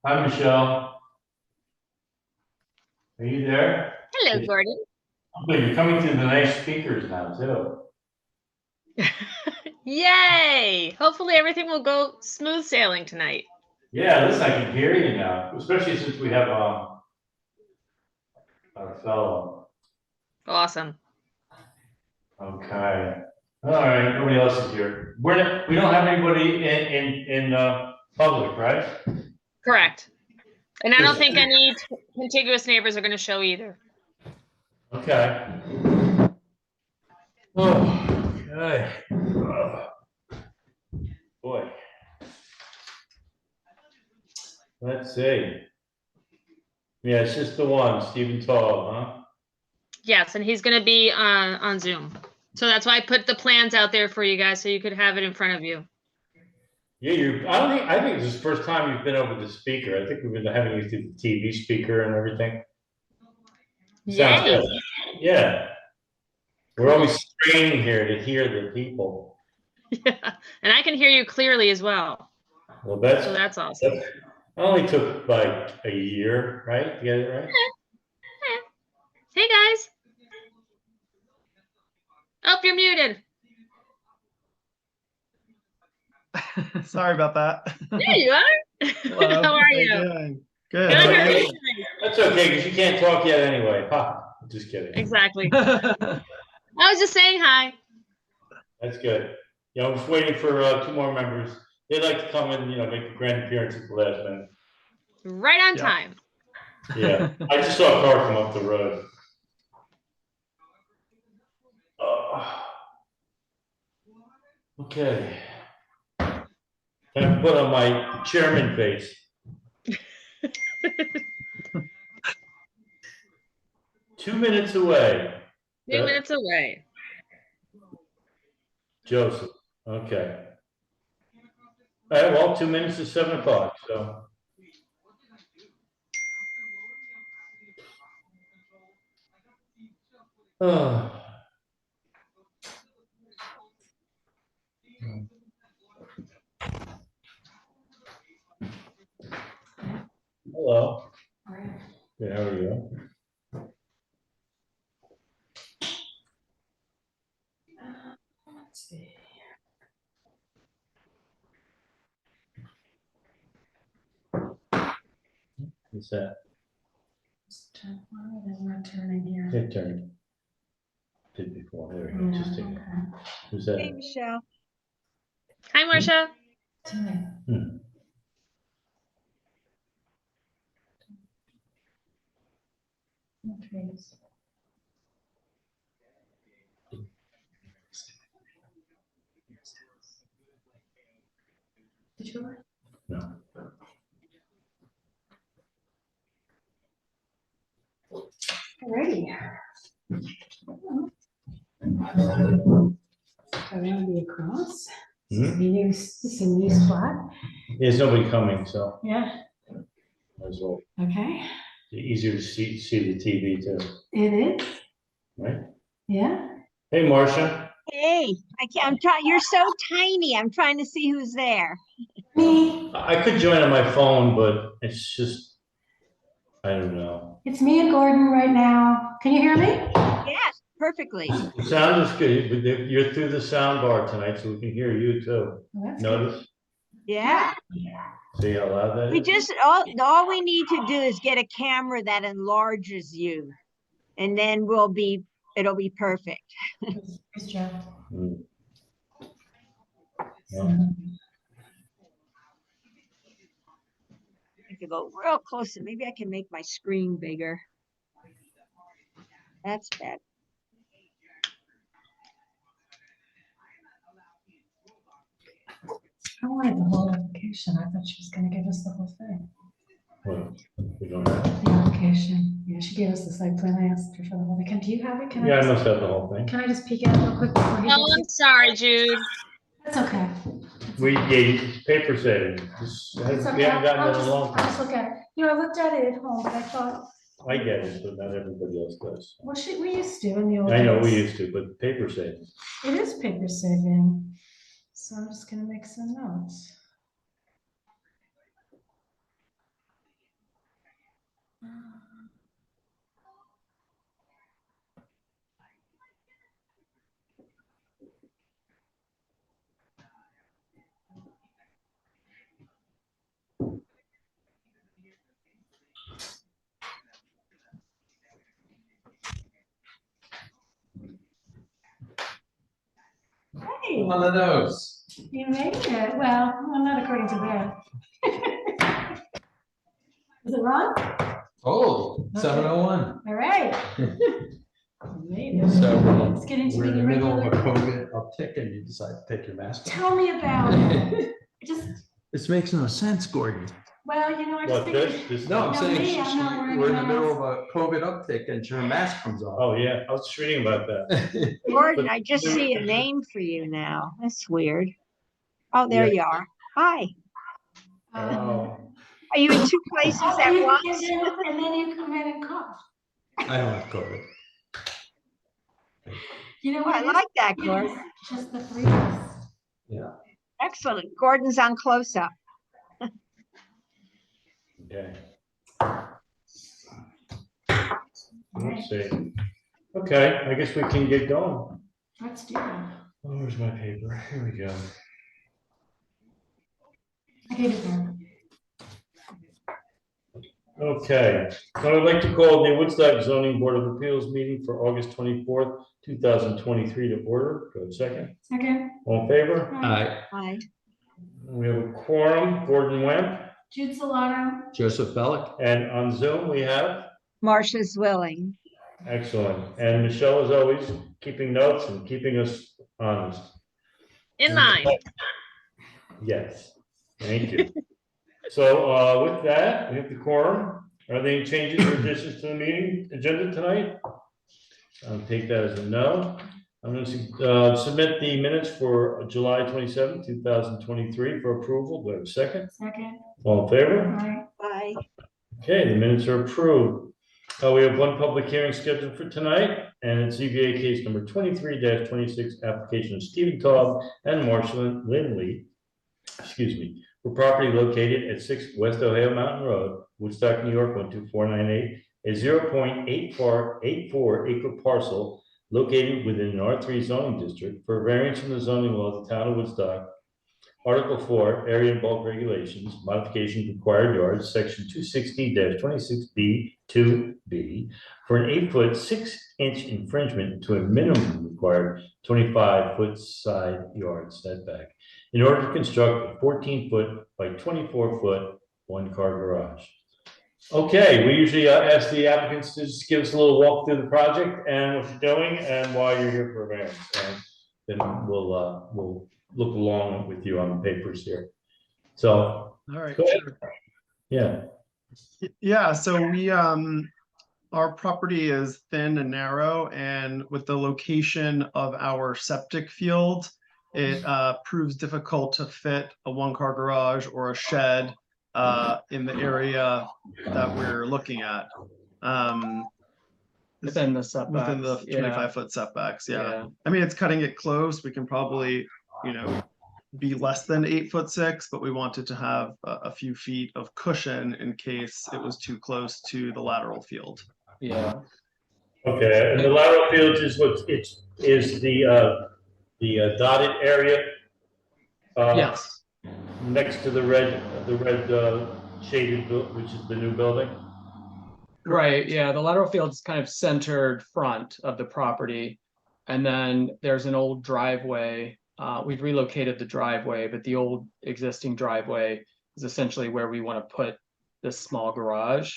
Hi, Michelle. Are you there? Hello, Gordon. Good. You're coming through the nice speakers now, too. Yay! Hopefully everything will go smooth sailing tonight. Yeah, listen, I can hear you now, especially since we have our fellow. Awesome. Okay. All right. Nobody else is here. We don't have anybody in public, right? Correct. And I don't think any contiguous neighbors are going to show either. Okay. Oh, okay. Boy. Let's see. Yeah, it's just the one, Stephen Tall, huh? Yes, and he's going to be on Zoom. So that's why I put the plans out there for you guys so you could have it in front of you. Yeah, I think this is the first time you've been over the speaker. I think we've been having you through the TV speaker and everything. Sounds Yay. good. Yeah. We're always straining here to hear the people. Yeah. And I can hear you clearly as well. Well, so that's awesome. That only took like a year, right? To get it right? Hey, guys. Oh, you're muted. Sorry about that. There you are. Hello. How are you? Doing? Good. That's okay, because you can't talk yet anyway. Ha, just kidding. Exactly. I was just saying hi. That's good. Yeah, I'm just waiting for 2 more members. They'd like to come and, make a grand appearance at the last minute. Right on time. Yeah, I just saw a car come up the road. Okay. Can I put on my chairman face? 2 minutes away. 2 minutes away. Joseph. Okay. All right, well, 2 minutes to 7 o'clock, so. Oh. Hello. Good, how are you? Let's see. What's that? There's no turning here. It turned. Did before. There we go. Just take it. Who's that? Hey, Michelle. Hi, Marcia. Did you go? No. Alrighty. So I'm gonna be across. This is a new spot. There's nobody coming, so Yeah. might as well. Okay. Easier to see the TV too, It is. right? Yeah. Hey, Marcia. Hey, I'm trying. You're so tiny. I'm trying to see who's there. Me. I could join on my phone, but it's just, I don't know. It's me and Gordon right now. Can you hear me? Yes, perfectly. The sound is good, but you're through the sound bar tonight, so we can hear you too. Well, Notice? Yeah. See how loud that We is? just all we need to do is get a camera that enlarges you, and then it'll be perfect. It's Joe. Yeah. I could go real close, and maybe I can make my screen bigger. That's bad. I wanted the whole application. I thought she was going to give us the whole thing. Well, we don't have. The application. Yeah, she gave us the site plan. I asked her for the whole thing. Do you have it? Yeah, I must have the whole thing. Can I just peek at it real quick before he Oh, I'm sorry, Jude. That's okay. It's paper saving. It's We okay. haven't gotten I'll it in a long I'll time. just look at it. I looked at it at home, but I thought, I get it, but not everybody else does. well, we used to in the old I know we days. used to, but paper saving. It is paper saving. So I'm just gonna make some notes. Hey, On the nose. you made it. Well, not according to that. Is it wrong? Oh, 7:01. All right. You made it. So Let's get into we're in the the middle of a regular. COVID uptick and you decide to take your mask off. Tell me about it. Just, This makes no sense, Gordon. well, I just What, figured. this? No, I'm No, saying me, I'm not wearing we're in a the middle mask. of a COVID uptick and your mask comes off. Oh, yeah, I was just reading about that. Gordon, I just see a name for you now. That's weird. Oh, there you are. Hi. Oh. Are you in two places Oh, at and once? and then you come in and cough. I don't have COVID. You know Oh, what I it is? like that, It Gordon. is just the three of us. Yeah. Excellent. Gordon's on close up. Okay. Let's see. Okay, I guess we can get going. Let's do that. Oh, where's my paper? Here we go. I gave it there. Okay, so I'd like to call the Woodstock Zoning Board of Appeals meeting for August 24th, 2023 to order. Go second. Second. All in favor? Hi, Hi. We have a quorum, Gordon Wemp, Jude Solano. Joseph Bellick. and on Zoom we have, Marcia's willing. excellent. And Michelle, as always, keeping notes and keeping us honest. In line. Yes, thank you. So with that, we have the quorum. Are there any changes or additions to the meeting agenda tonight? I'll take that as a no. I'm going to submit the minutes for July 27th, 2023 for approval. Do I have a second? Second. All in favor? Right. Bye. Okay, the minutes are approved. We have one public hearing scheduled for tonight, and it's ZBA case number 23-26, application of Stephen Taub and Marshall Lindley, excuse me, for property located at 6 West Ohio Mountain Road, Woodstock, New York, 12498, a 0.84 acre parcel located within an R3 zoning district for variance from the zoning law of the town of Woodstock. Article 4, Area and Bulk Regulations, Modification of Required Yards, Section 260-26B2B, for an 8-foot 6-inch infringement to a minimum required 25-foot side yard setback in order to construct a 14-foot by 24-foot one-car garage. Okay, we usually ask the applicants to just give us a little walk through the project and what you're doing and why you're here for a variance. And then we'll look along with you on the papers here. So, All right. go ahead. Sure. Yeah, Yeah, so we our property is thin and narrow, and with the location of our septic field, it proves difficult to fit a one-car garage or a shed in the area that we're looking at. Within the setbacks. Within the yeah. 25-foot setbacks, yeah. Yeah. I mean, it's cutting it close. We can probably, be less than 8'6", but we wanted to have a few feet of cushion in case it was too close to the lateral field. Yeah. okay, and the lateral field is the dotted area. Yes. Next to the red shaded, which is the new building. Right. Yeah. The lateral field's kind of centered front of the property. And then there's an old driveway. We've relocated the driveway, but the old existing driveway is essentially where we want to put this small garage,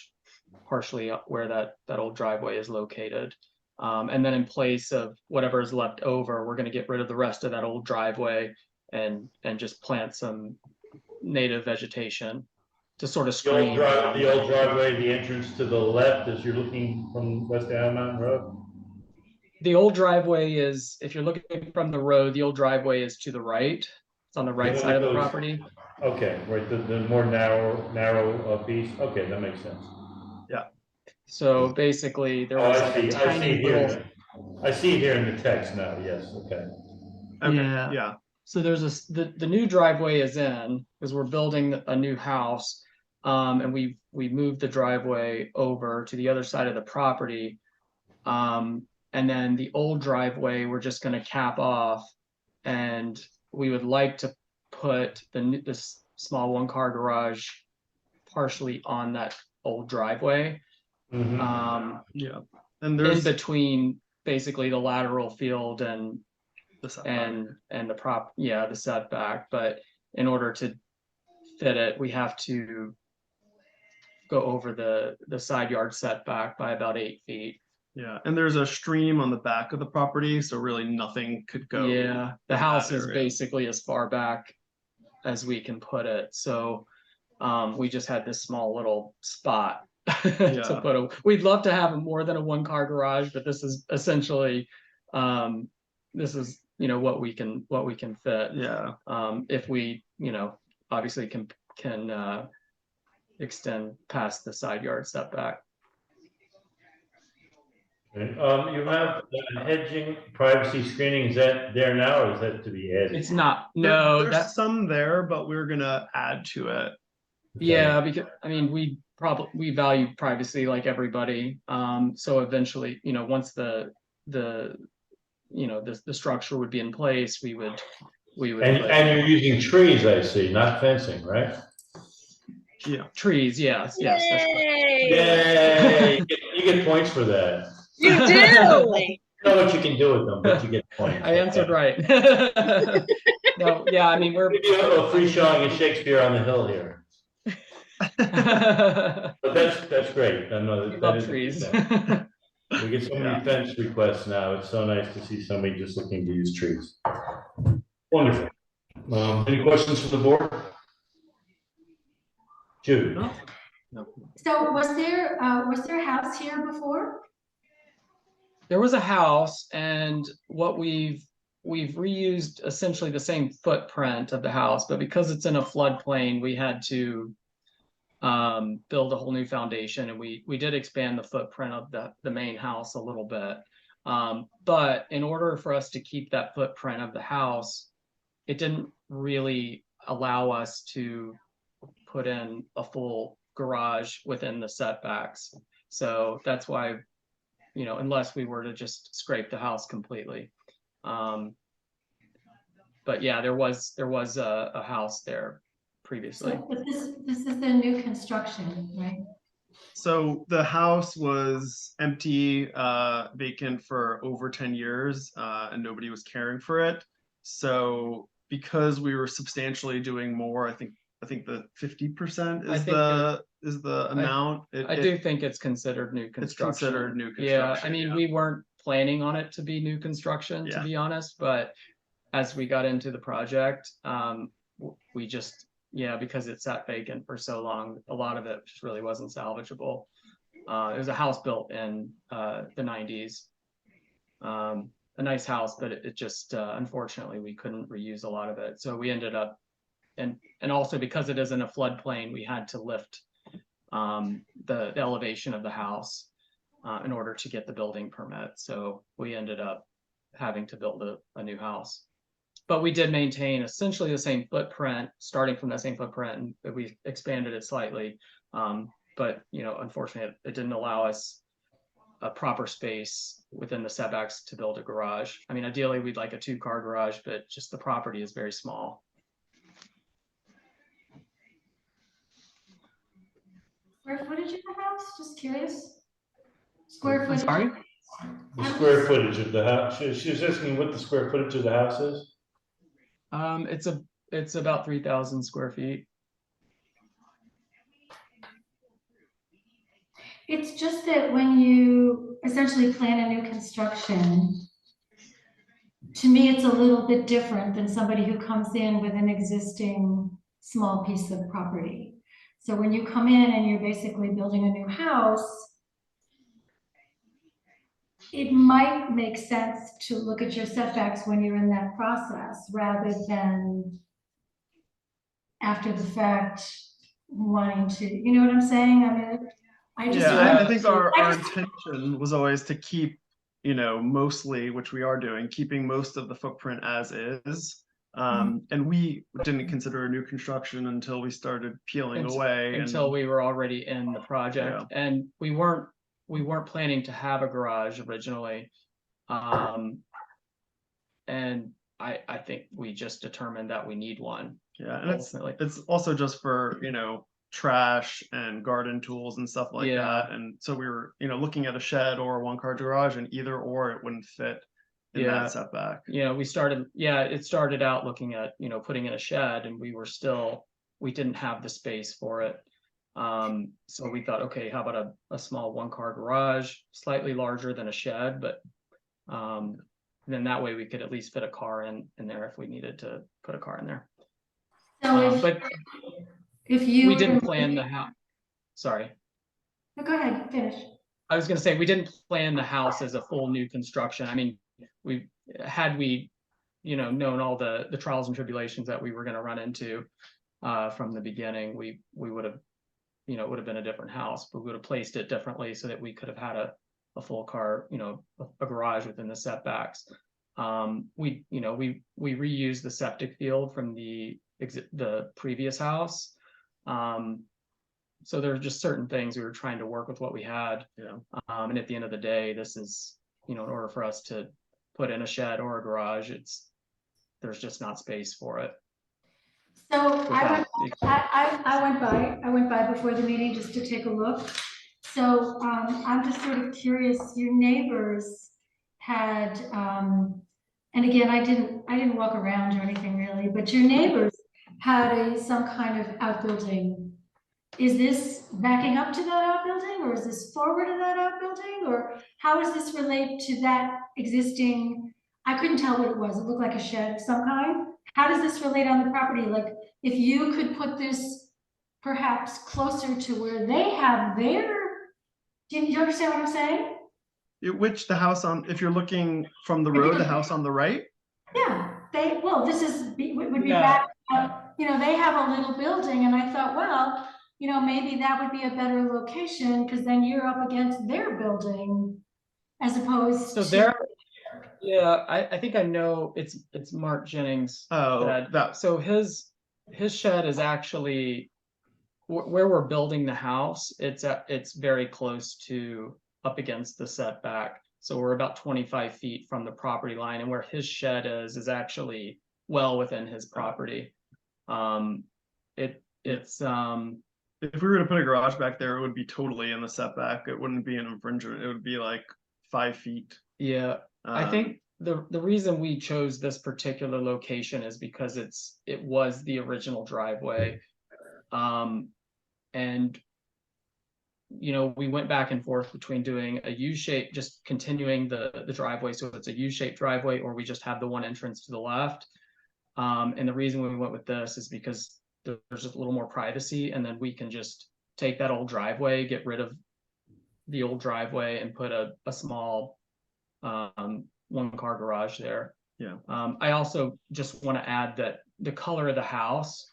partially up where that old driveway is located. And then in place of whatever is left over, we're going to get rid of the rest of that old driveway and just plant some native vegetation to sort of screen. The old driveway, the entrance to the left as you're looking from West Island Mountain Road. The old driveway is, if you're looking from the road, the old driveway is to the right. It's on the right one side that of the goes- property. Okay, right, the more narrow piece. Okay, that makes sense. So basically, there Oh, was I like a see, I see tiny it here. little. I see it here in the text now, yes, okay. Okay, Yeah. yeah. So there's the new driveway is in because we're building a new house. And we moved the driveway over to the other side of the property. And then the old driveway, we're just gonna cap off. And we would like to put this small 1-car garage partially on that old driveway. Mhm. Yeah, and In there's between basically the lateral field and the setback. the setback. But in order to fit it, we have to go over the side yard setback by about 8 feet. Yeah, and there's a stream on the back of the property, so really nothing could go. Yeah, the in house that is area. basically as far back as we can put it. So we just had this small little spot Yeah. to put a. We'd love to have more than a 1-car garage, but this is essentially this is what we can fit. Yeah, If we obviously can extend past the side yard setback. Okay. You have hedging, privacy screening, is that there now, or is that to be added? It's not. There- No, there's that's some there, but we're gonna add to it. yeah, because I mean we value privacy like everybody. So eventually, once the structure would be in place, we would And put you're using trees, I see, not fencing, right? Yeah, trees. Yes, yes. That's correct. Yay! Yay, you get points for that. You do. I don't know what you can do with them, but you get points. I answered right. No, yeah, I mean we're Give you a free showing of Shakespeare on the Hill here. But that's great. I know we that love is. trees. We get so many Yeah. fence requests now. It's so nice to see somebody just looking to use trees. Wonderful. Any questions from the board? Jude? So was there a house here before? There was a house, and what we've reused essentially the same footprint of the house, but because it's in a floodplain, we had to build a whole new foundation, and we did expand the footprint of the main house a little bit. But in order for us to keep that footprint of the house, it didn't really allow us to put in a full garage within the setbacks. So that's why, unless we were to just scrape the house completely. But yeah, there was a house there previously. So, but this is the new construction, right? so the house was empty, vacant for over 10 years, and nobody was caring for it. So because we were substantially doing more, I think the 50% I is think the amount. I do think it's considered new It's construction. considered new Yeah, construction. I mean, we weren't planning on it to be new construction, to Yeah. be honest, but as we got into the project, we just, because it sat vacant for so long, a lot of it just really wasn't salvageable. It was a house built in the 90s. A nice house, but it just, unfortunately, we couldn't reuse a lot of it. So we ended up, and also because it is in a floodplain, we had to lift the elevation of the house in order to get the building permit. So we ended up having to build a new house. But we did maintain essentially the same footprint, starting from that same footprint, and we expanded it slightly. But unfortunately, it didn't allow us a proper space within the setbacks to build a garage. I mean, ideally, we'd like a 2-car garage, but just the property is very small. Square footage of the house? Just curious. Square footage. Sorry? The square footage of the house, she was asking what the square footage of the house is? It's about 3,000 square feet. It's just that when you essentially plan a new construction, to me, it's a little bit different than somebody who comes in with an existing small piece of property. So when you come in and you're basically building a new house, it might make sense to look at your setbacks when you're in that process rather than after the fact wanting to, you know what I'm saying? I mean, I just. Yeah, I think our I just- intention was always to keep, mostly, which we are doing, keeping most of the footprint as is. And we didn't consider a new construction until we started peeling away. Until we were already in the project, and we weren't planning to have a garage originally. And I think we just determined that we need one. Yeah, and ultimately. it's also just for, trash and garden tools and stuff like Yeah. that. And so we were, looking at a shed or a one-car garage, and either or it wouldn't fit in Yeah. that setback. It started out looking at, putting in a shed, and we didn't have the space for it. So we thought, okay, how about a small one-car garage, slightly larger than a shed, but then that way we could at least fit a car in there if we needed to put a car in there. So But if you we were didn't gonna- plan the house. Sorry. No, go ahead, finish. I was gonna say, we didn't plan the house as a full new construction. I mean, we known all the trials and tribulations that we were gonna run into from the beginning, we would have, it would have been a different house, but we would have placed it differently so that we could have had a full car, a garage within the setbacks. We reused the septic field from the previous house. So there are just certain things we were trying to work with what we had. And at the end of the day, this is, in order for us to put in a shed or a garage, there's just not space for it. So I without- went by before the meeting just to take a look. So I'm just sort of curious, your neighbors had, and again, I didn't walk around or anything really, but your neighbors had some kind of outbuilding. Is this backing up to that outbuilding, or is this forward to that outbuilding, or how does this relate to that existing? I couldn't tell what it was. It looked like a shed of some kind. How does this relate on the property? Like, if you could put this perhaps closer to where they have their, do you understand what I'm saying? Which the house if you're looking from the road, the house on the right? Yeah, this would be Yeah. back up, they have a little building, and I thought, well, maybe that would be a better location, because then you're up against their building as opposed So to. I think I know it's Mark Jennings. Oh, That so his shed is actually where we're building the house. It's very close to up against the setback. So we're about 25 feet from the property line, and where his shed is actually well within his property. If we were to put a garage back there, it would be totally in the setback. It wouldn't be an infringement. It would be like 5 feet. Yeah. I think the reason we chose this particular location is because it was the original driveway. And we went back and forth between doing a U-shape, just continuing the driveway, so it's a U-shaped driveway, or we just have the one entrance to the left. And the reason we went with this is because there's just a little more privacy, and then we can just take that old driveway, get rid of the old driveway, and put a small one-car garage there. Yeah. I also just want to add that the color of the house,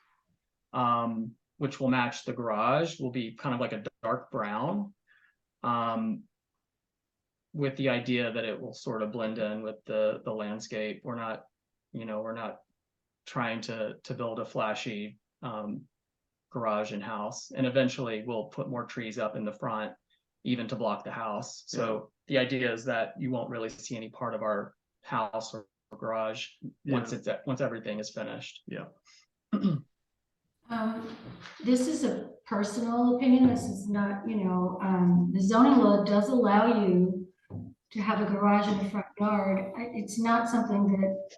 which will match the garage, will be kind of like a dark brown, with the idea that it will sort of blend in with the landscape. We're not trying to build a flashy garage and house, and eventually we'll put more trees up in the front, even to block the house. So the idea is that you won't really see any part of our house or garage once everything is finished. Yeah. This is a personal opinion. This is not, the zoning law does allow you to have a garage in the front yard. It's not something that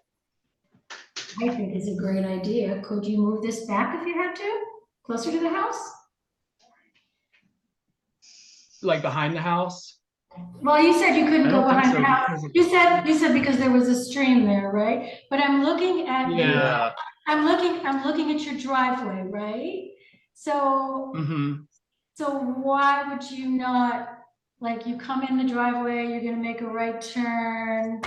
I think is a great idea. Could you move this back if you had to, closer to the house? Like behind the house? Well, you said you couldn't I go don't think behind so, the house. because You said because there was a stream there, right? But I'm looking at Yeah. I'm looking at your driveway, right? So so why would you not, like, you come in the driveway, you're gonna make a right turn?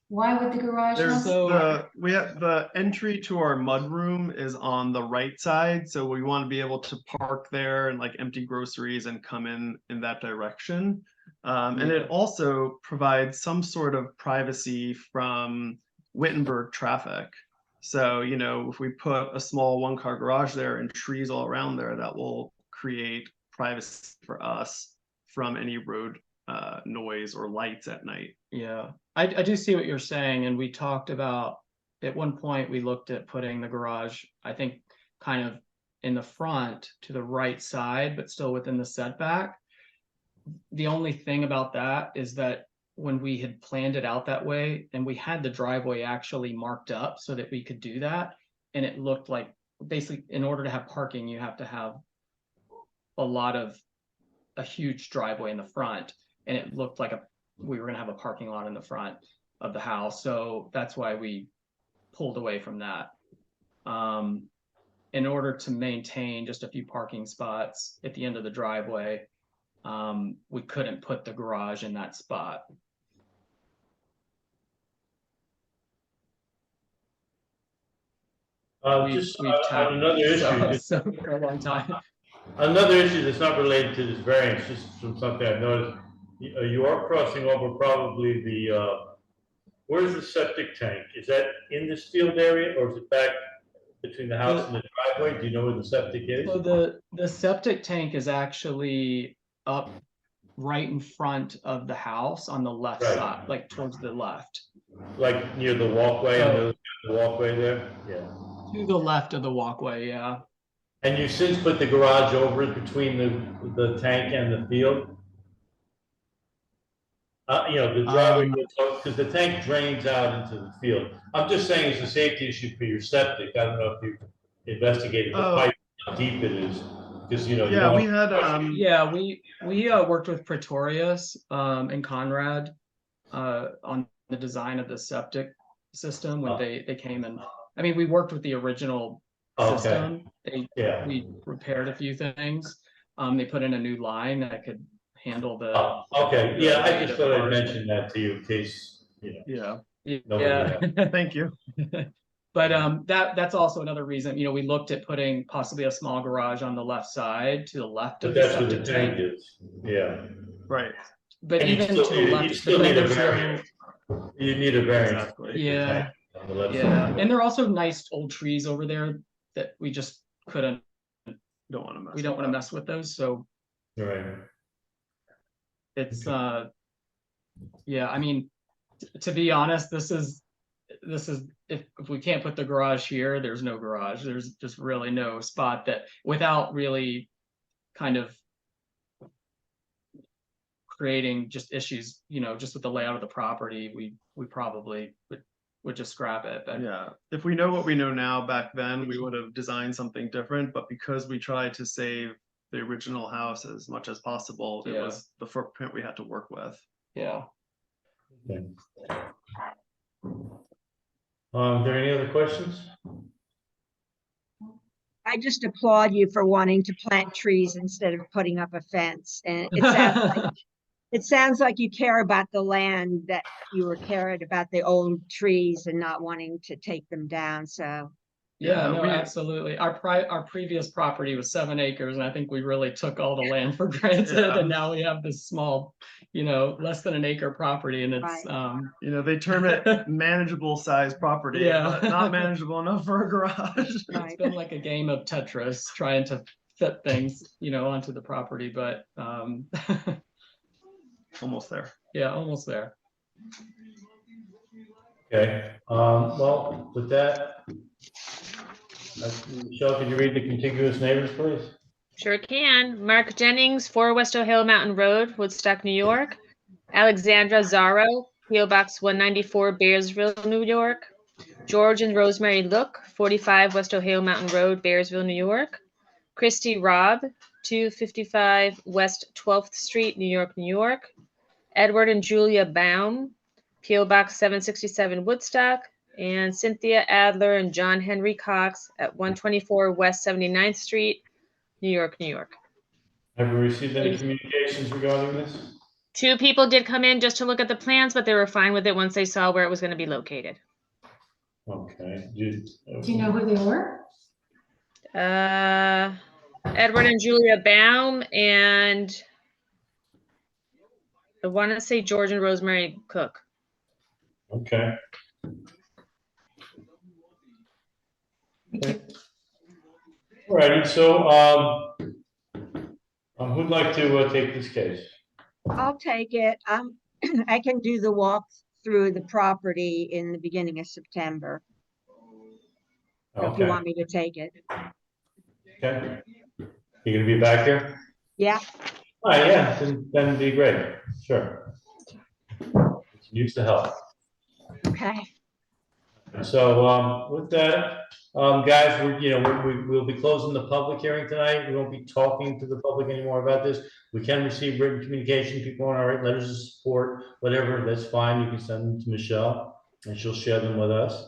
Why would the garage? There's So- we have the entry to our mudroom is on the right side, so we want to be able to park there and like empty groceries and come in that direction. And it also provides some sort of privacy from Wittenberg traffic. So, you know, if we put a small one-car garage there and trees all around there, that will create privacy for us from any road noise or lights at night. Yeah, I do see what you're saying, and we talked about, at one point, we looked at putting the garage, I think, kind of in the front to the right side, but still within the setback. The only thing about that is that when we had planned it out that way, and we had the driveway actually marked up so that we could do that, and it looked like, basically, in order to have parking, you have to have a huge driveway in the front, and it looked like we were gonna have a parking lot in the front of the house, so that's why we pulled away from that. In order to maintain just a few parking spots at the end of the driveway, we couldn't put the garage in that spot. Just We've on tackled another issue, just so for a long time. another issue that's not related to this variance, just from something I've noticed, you are crossing over probably where's the septic tank? Is that in this field area, or is it back between the house and the driveway? Do you know where the septic is? So the septic tank is actually up right in front of the house on the left Right. side, like towards the left. Like near the walkway, So- the walkway there? Yeah. To the left of the walkway, yeah. And you since put the garage over it between the tank and the field? You know, the driveway, because the tank drains out into the field. I'm just saying it's a safety issue for your septic. I don't know if you've investigated the pipe, how deep it is, because, you know. you Yeah, don't we want- had, Yeah, we worked with Pretorius and Conrad on the design of the septic system when they came and, I mean, we worked with the original Okay. system. Yeah. We repaired a few things. They put in a new line that could handle the. Okay, yeah, I just thought I'd Harsh. mention that to you in case, you know. Yeah. Nobody, Yeah. thank you. But that's also another reason, you know, we looked at putting possibly a small garage on the left side to the left But of the that's where the septic tank tank. is, yeah. Right. But And even you to the left, still but then need a there's no, variance. You need a variance. Exactly. to put the Yeah. tank on the left yeah, side. and there are also nice old trees over there that we just couldn't, Don't want to mess. we don't with want to that. mess with those, so Right. it's, Okay. yeah, I mean, to be honest, this is, if we can't put the garage here, there's no garage, there's just really no spot that, without really kind of creating just issues, you know, just with the layout of the property, we probably would just scrap it, but Yeah, if we know what we know now, back then, we would have designed something different, but because we tried to save the original house as much as possible, it Yeah. was the footprint we had to work with. yeah. Okay. Are there any other questions? I just applaud you for wanting to plant trees instead of putting up a fence. And it sounds like you care about the land, that you were cared about the old trees and not wanting to take them down. So Yeah, Yeah, no, we- absolutely. Our previous property was 7 acres, and I think we really took all the land for granted, Yeah. and now we have this small, you know, less than an acre property, and it's, You know, they term it manageable size property, Yeah. but not manageable enough for a garage. it's Right. been like a game of Tetris trying to fit things, you know, onto the property, but, Almost there. yeah, almost there. Okay, well, with that, Michelle, could you read the contiguous neighbors, please? Sure can. Mark Jennings, 4 West O'Hare Mountain Road, Woodstock, New York. Alexandra Zaro, PO Box 194, Bearsville, New York. George and Rosemary Look, 45 West O'Hare Mountain Road, Bearsville, New York. Christy Robb, 255 West 12th Street, New York, New York. Edward and Julia Baum, PO Box 767, Woodstock. And Cynthia Adler and John Henry Cox at 124 West 79th Street, New York, New York. Have you received any communications regarding this? 2 people did come in just to look at the plans, but they were fine with it once they saw where it was going to be located. Okay. Do you know who they were? Edward and Julia Baum, and I want to say George and Rosemary Cook. Okay. you. Alrighty, so, who'd like to, take this case? I'll take it. I can do the walk through the property in the beginning of September. So if you Okay, want me to take it. okay. You gonna be back here? Yeah, All right, yeah, then it'd be great, sure. Use the help. okay. So, with that, guys, we'll be closing the public hearing tonight. We won't be talking to the public anymore about this. We can receive written communication. People want to write letters of support, whatever, that's fine. You can send them to Michelle and she'll share them with us.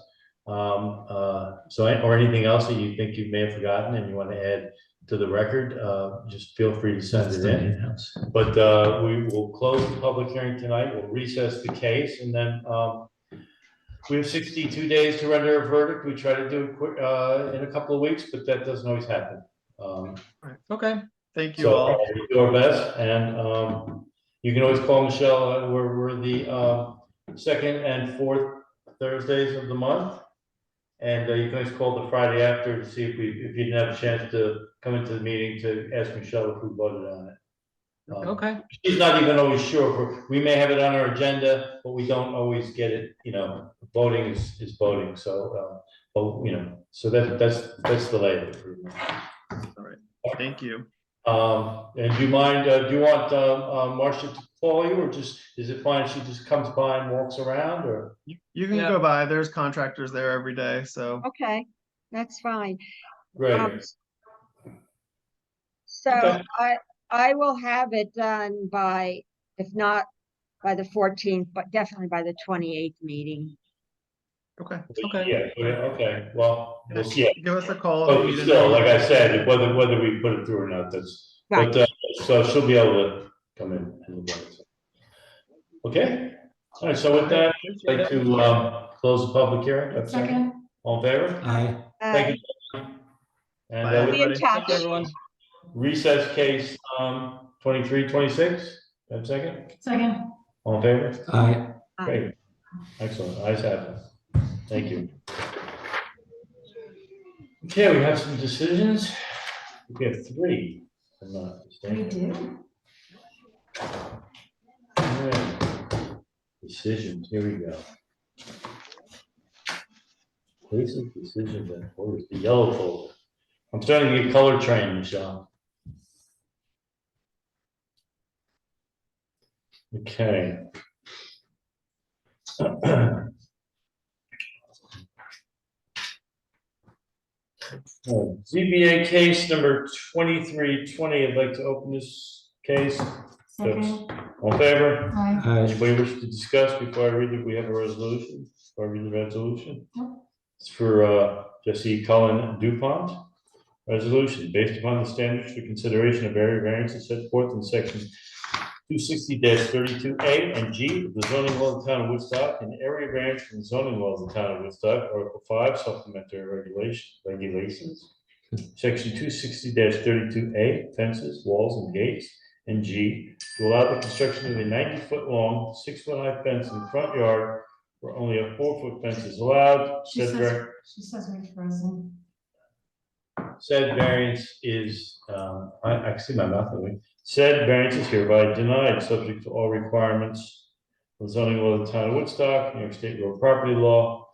Or anything else that you think you may have forgotten and you want to add to the record, just feel free to send it in. But, we will close the public hearing tonight. We'll recess the case and then, we have 62 days to render a verdict. We try to do it quick, in a couple of weeks, but that doesn't always happen. Okay. Thank you So all. we do our best, and you can always call Michelle. We're the second and fourth Thursdays of the month, and you can always call the Friday after to see if you didn't have a chance to come into the meeting to ask Michelle if we voted on it. Okay. She's not even always sure. We may have it on our agenda, but we don't always get it. Voting is voting. So, so that's the label. All right. Thank you. And do you mind? Do you want Marcia to call you, or is it fine if she just comes by and walks around, or? You can Yeah. go by. There's contractors there every day. So Okay, that's fine. Great. So Okay. I will have it done by, if not by the 14th, but definitely by the 28th meeting. okay. Okay. Yeah. Okay. Well, we'll see. Give us a call. But if you need still, like I anything. said, whether we put it through or not, that's. Right. But so she'll be able to come in and look at it. Okay. All right. So with that, I'd like to close the public hearing. Second. All in favor? Aye. Thank you. And Bye, Be in everybody. touch. Thank you, everyone. recess case 2326. Have a second? Second. All in favor? Aye. Great. Excellent. Ayes have it. Thank you. Okay, we have some decisions. We have three. if I'm not We mistaken. do. All right. Decisions, here we go. Cases, decisions, and orders, the yellow folder. I'm starting to get color trained, Michelle. Okay. ZBA case number 2320. I'd like to open this case. Second. All in favor? Aye. Aye. Anybody wish to discuss before I read it? We have a resolution. Before I read the resolution? Nope. It's for Jesse Cullen DuPont. Resolution based upon the standards for consideration of area variances set forth in section 260-32A and G of the zoning law of the town of Woodstock and area variance from the zoning law of the town of Woodstock, Article 5, supplementary regulations. Section 260-32A, fences, walls, and gates, and G, to allow the construction of a 90-foot long, 6-foot high fence in the front yard where only a 4-foot fence is allowed. She says we're frozen. Said variance is, I can see my mouth moving. Said variance is hereby denied, subject to all requirements of zoning law of the town of Woodstock, New York State real property law,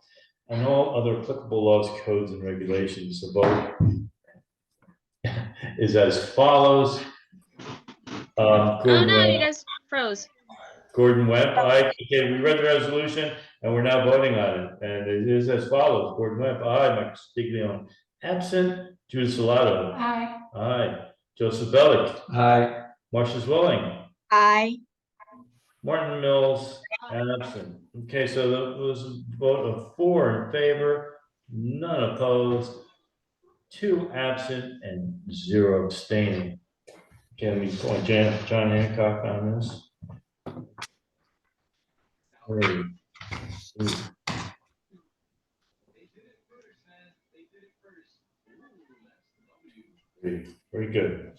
and all other applicable laws, codes, and regulations. The vote is as follows. Oh Gordon no, you Webb, guys froze. Gordon Webb, aye. Okay, we read the resolution and we're now voting on it. And it is as follows. Gordon Webb, aye. Mike Stiglione, absent. Judith Salato, Aye. aye. Joseph Bellick, Aye. Marcia Zwilling, Aye. Martin Mills, absent. Okay, so that was a vote of 4 in favor, none opposed, 2 absent, and 0 abstaining. Okay, let me call John Hancock on this. Great. Very good.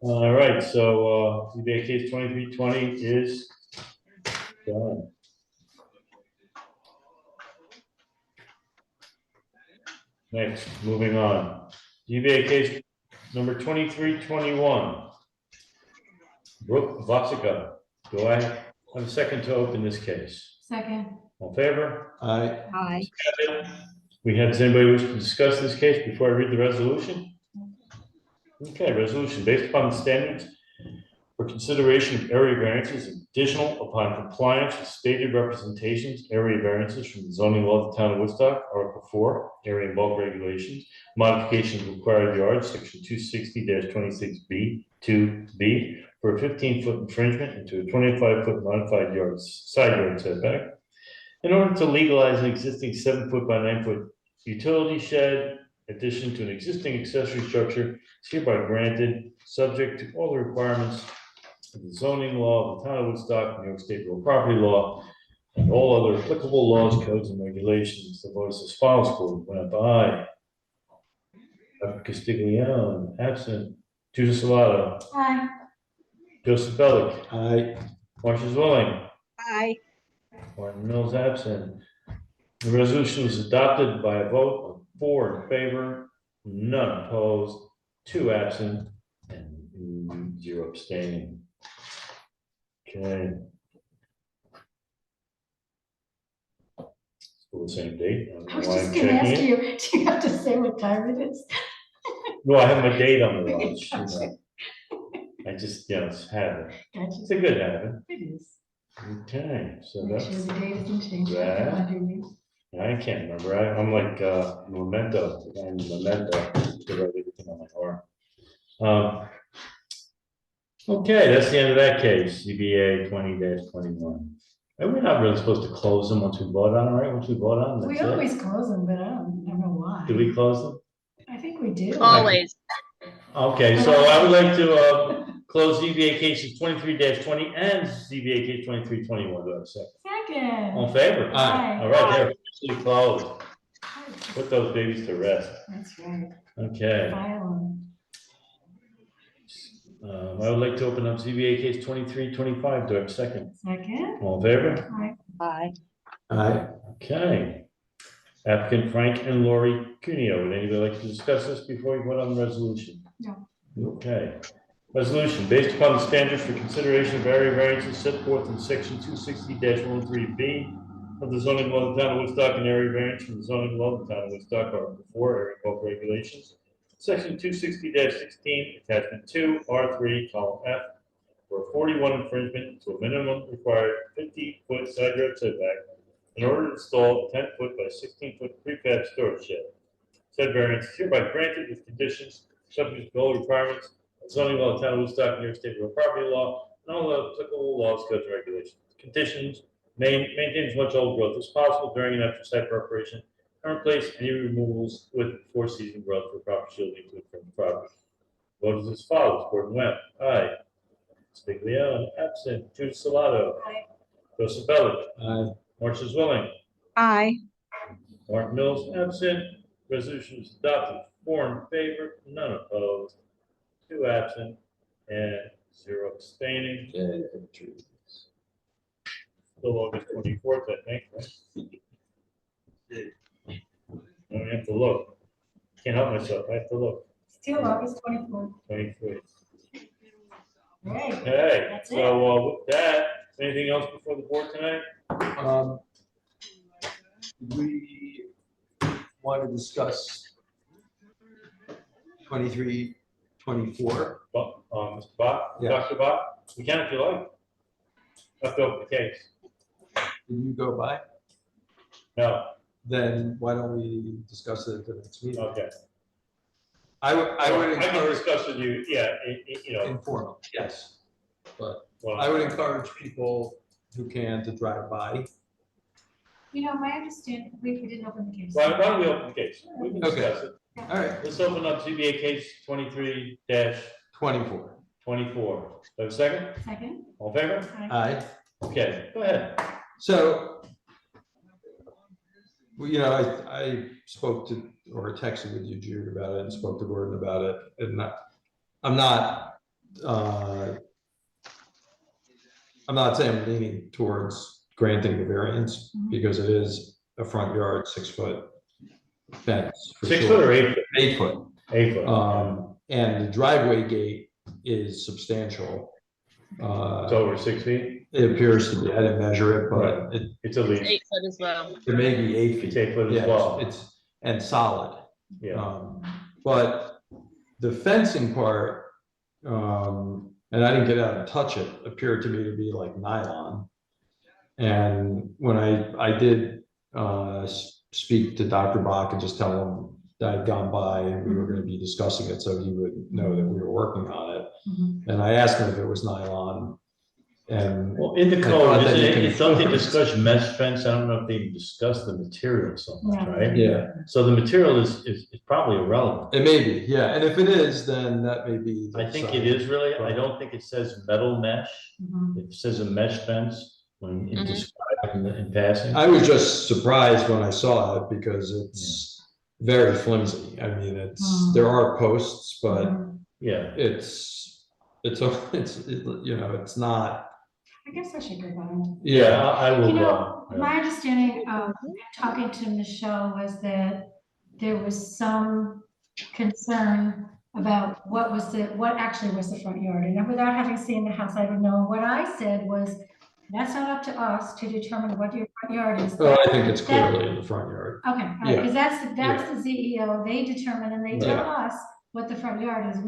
All right, so ZBA case 2320 is done. Next, moving on. ZBA case number 2321. Brooke Vosica. Do I have a second to open this case? Second. All in favor? Aye. Aye. Does anybody wish to discuss this case before I read the resolution? Okay, resolution based upon the standards for consideration of area variances additional upon compliance with stated representations, area variances from the zoning law of the town of Woodstock, Article 4, area and bulk regulations, modification of required yards, section 260-26B, 2B, for a 15-foot infringement into a 25-foot modified side yard setback. In order to legalize an existing 7-foot by 9-foot utility shed, addition to an existing accessory structure is hereby granted, subject to all the requirements of the zoning law of the town of Woodstock, New York State real property law, and all other applicable laws, codes, and regulations. The vote is as follows: Gordon Webb, aye. Dr. Castiglione, absent. Judith Salado, Aye. Joseph Bellick, Aye. Marcia Zwilling, Aye. Martin Mills absent. The resolution was adopted by a vote of 4 in favor, none opposed, 2 absent, and 0 abstaining. Okay. Still the same date. I was just gonna ask you, do you have to say what time it is? No, I have my date on the watch. I just, it's habit. Gotcha. It's a good habit. It is. Okay, so Make sure that's, the date isn't changed. that. Under you. I can't remember. I'm like Memento. I'm Memento to write everything on my arm. Okay, that's the end of that case, ZBA 20-21. And we're not really supposed to close them once we vote on them, right? Once we vote on them, We that's it. always close them, but I don't know why. Do we close them? I think we do. Always. Okay, so I would like to close ZBA cases 23-20 and ZBA case 23-21. Do I have a second? Second. All in favor? Aye. All right, they're officially closed. Put those babies to rest. That's right. Okay. File 'em. I would like to open up ZBA case 23-25. Do I have a second? Second. All in favor? Aye. Aye. Aye. Okay. Applicant Frank and Lori Cuneo. Would anybody like to discuss this before we vote on the resolution? No. Okay. Resolution based upon the standards for consideration of area variances set forth in section 260-13B of the zoning law of the town of Woodstock and area variance from the zoning law of the town of Woodstock, Article 4, area bulk regulations. Section 260-16, attachment 2, R3, column F, for a 41 infringement to a minimum required 50-foot side yard setback in order to install a 10-foot by 16-foot prefab storage shed. Said variance is hereby granted with conditions subject to all requirements of zoning law of the town of Woodstock, New York State real property law, and all the applicable laws, codes, and regulations. Conditions: maintain as much old growth as possible during and after site preparation, and replace any removals with before season growth for proper shielding to from the property. Vote is as follows: Gordon Webb, aye. Stiglione, absent. Judith Salado, Aye. Joseph Bellick, Aye. Marcia Zwilling, Aye. Martin Mills, absent. Resolution is adopted. 4 in favor, none opposed, 2 absent, and 0 abstaining. Still August 24th, I think, right? I don't have to look. Can't help myself. I have to look. Still August 24th. 23. Right. Okay, That's so with that, anything else before the board tonight? We want to discuss 23-24. Mr. Bach, Yeah. Dr. Bach, we can if you like. Let's open the case. Did you go by? No, Then why don't we discuss it at the next meeting? okay. I would I can encourage discuss with you, yeah, informal, yes. But well, I would encourage people who can to drive by. My understanding, we didn't open the case. why don't we open the case? We can Okay. discuss it. All right, Let's open up ZBA case 23-24. 24. Do I have a second? Second. All in favor? Aye. Aye. Okay, go ahead. So, well, I spoke to, or texted with you, Jude, about it, and spoke to Gordon about it, and I'm not saying I'm leaning towards granting the variance, because it is a front yard, 6 foot fence. For 6 sure. foot or 8 foot? 8 foot. 8 foot. And the driveway gate is substantial. It's over 6 feet. It appears to be. I didn't measure it, but Right. It's at least 8 foot as well. it may be 8 feet. It's 8 foot as Yeah, well. It's and solid. Yeah. But the fencing part, and I didn't get out and touch it, appeared to me to be like nylon. And when I did speak to Dr. Bach and just tell him that I'd gone by and we were going to be discussing it, so he would know that we were working on it. And I asked him if it was nylon. And Well, in the I thought code, that you it's something can- discuss mesh fence. I don't know if they even discuss the material so much, Yeah. right? yeah, So the material is probably irrelevant. it may be, yeah. And if it is, then that may be. I think it is really, I don't think it says metal mesh. Mhm. It says a mesh fence when Mhm. describing in passing. I was just surprised when I saw it because it's very flimsy. I mean, there are posts, but Yeah, it's not. I guess I should go by. yeah, I will You go. know, Yeah. my understanding of talking to Michelle was that there was some concern about what actually was the front yard. And without having seen the house, I don't know. What I said was, that's not up to us to determine what your front yard is. Oh, I think it's clearly in the front yard. Okay, all right, because that's the ZEO, they determine and they tell us what the front yard is.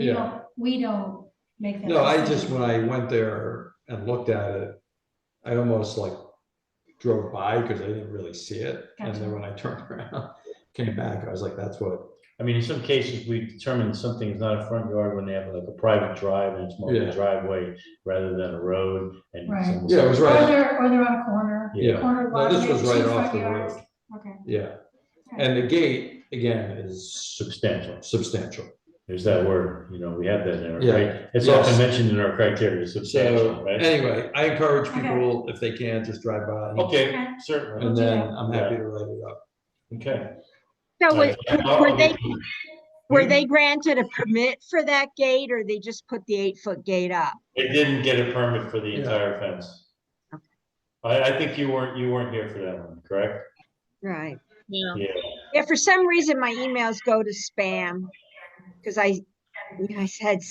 We don't make that. No, I decision. just, when I went there and looked at it, I almost like drove by because I didn't really see it. And then when I turned around, came back, I was like, that's what. I mean, in some cases, we determine something is not a front yard when they have like a private drive and it's more of a driveway rather than a road. And Right. Yeah, it was right. Or they're on a corner. Yeah. Corner No, lot, this was maybe right two off front the yards. road. Okay. Yeah. And the gate, again, is substantial. substantial. There's that word, we have that in our, Yeah. right? It's Yes. often mentioned in our criteria, substantial, So right? anyway, I encourage people, if they can, just drive by. Okay, certainly. And then I'm happy to write it up. Okay. So All right. were they granted a permit for that gate, or they just put the 8-foot gate up? They didn't get a permit for the Yeah. entire fence. Okay. I think you weren't here for that one, correct? Right. Yeah. Yeah. Yeah, for some reason, my emails go to spam, because I had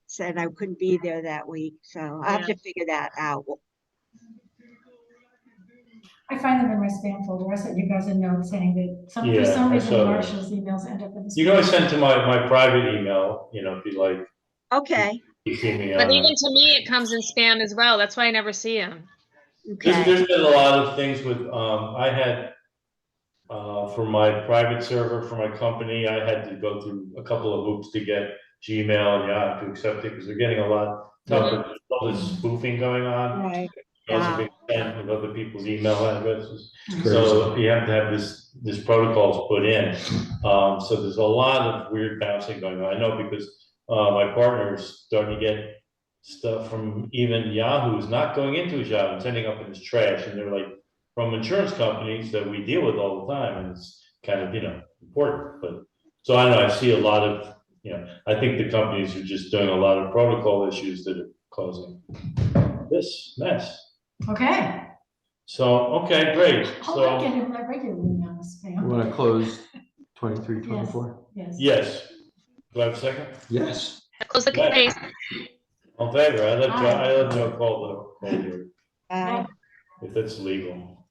said I couldn't be there that week, so I have to figure that out. I find them in my spam folder. I sent you guys a note saying that for Yeah, some I reason saw that. Marshall's emails end up in the. You can always send to my private email, if you like. Okay, You see me But on even it. to me, it comes in spam as well. That's why I never see them. okay. There's been a lot of things with, I had, for my private server, for my company, I had to go through a couple of hoops to get Gmail and Yahoo to accept it, because they're getting a lot tougher. There's all this spoofing going on. Right. Those are big fan with other people's email addresses. Crazy. So you have to have this protocols put in. So there's a lot of weird bouncing going on. I know because my partner's starting to get stuff from even Yahoo's not going into his Yahoo and sending up in his trash. And they're like from insurance companies that we deal with all the time. And it's kind of, important. But so I know I see a lot of, I think the companies are just doing a lot of protocol issues that are causing this mess. Okay. So, okay, great. I'll So, get it my regular email spam. You want to close 23, 24? Yes. yes. Do I have a second? Yes. Close the Yeah. case. On favor, I let Aye. Joe call you Bye. if it's legal.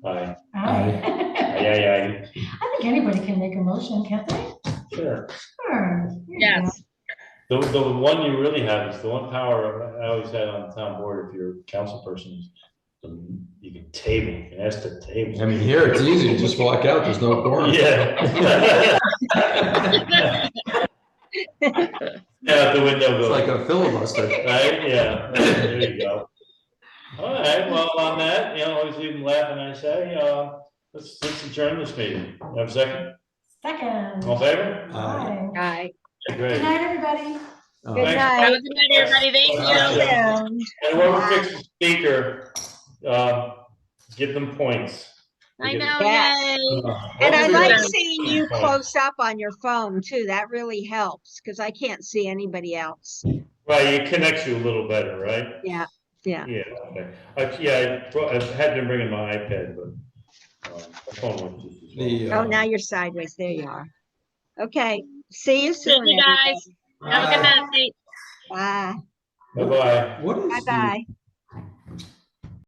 Aye. Aye. Aye. I think anybody can make a motion, can't they? Sure. Sure. Here you Yes. The one you really have is the one power I always had on the town board if you're a council person is you can table, you can ask to table. I mean, here it's easy. You just walk out. There's no quorum. Yeah. Yeah, the window It's goes. like a filibuster. Right, yeah, there you go. All right, well, on that, always leave them laughing, I say, let's adjourn this meeting. You have a second? Second. All in favor? Aye. Bye. Okay, Good great. night, everybody. Good Thanks. Have night. a good night, everybody. Thank you. Yeah. Yeah. And whoever picks the speaker, give them points. I know, Yes. yay. And I like Yeah. seeing you close up on your phone too. That really helps, because I can't see anybody else. Right, it connects you a little better, right? Yeah, yeah. Yeah, okay. I had been bringing my iPad, but my phone went just as well. The, Oh, now you're sideways. There you are. Okay, see you soon, you guys. everybody. Have a good night. Bye. Bye-bye. What is the Bye-bye.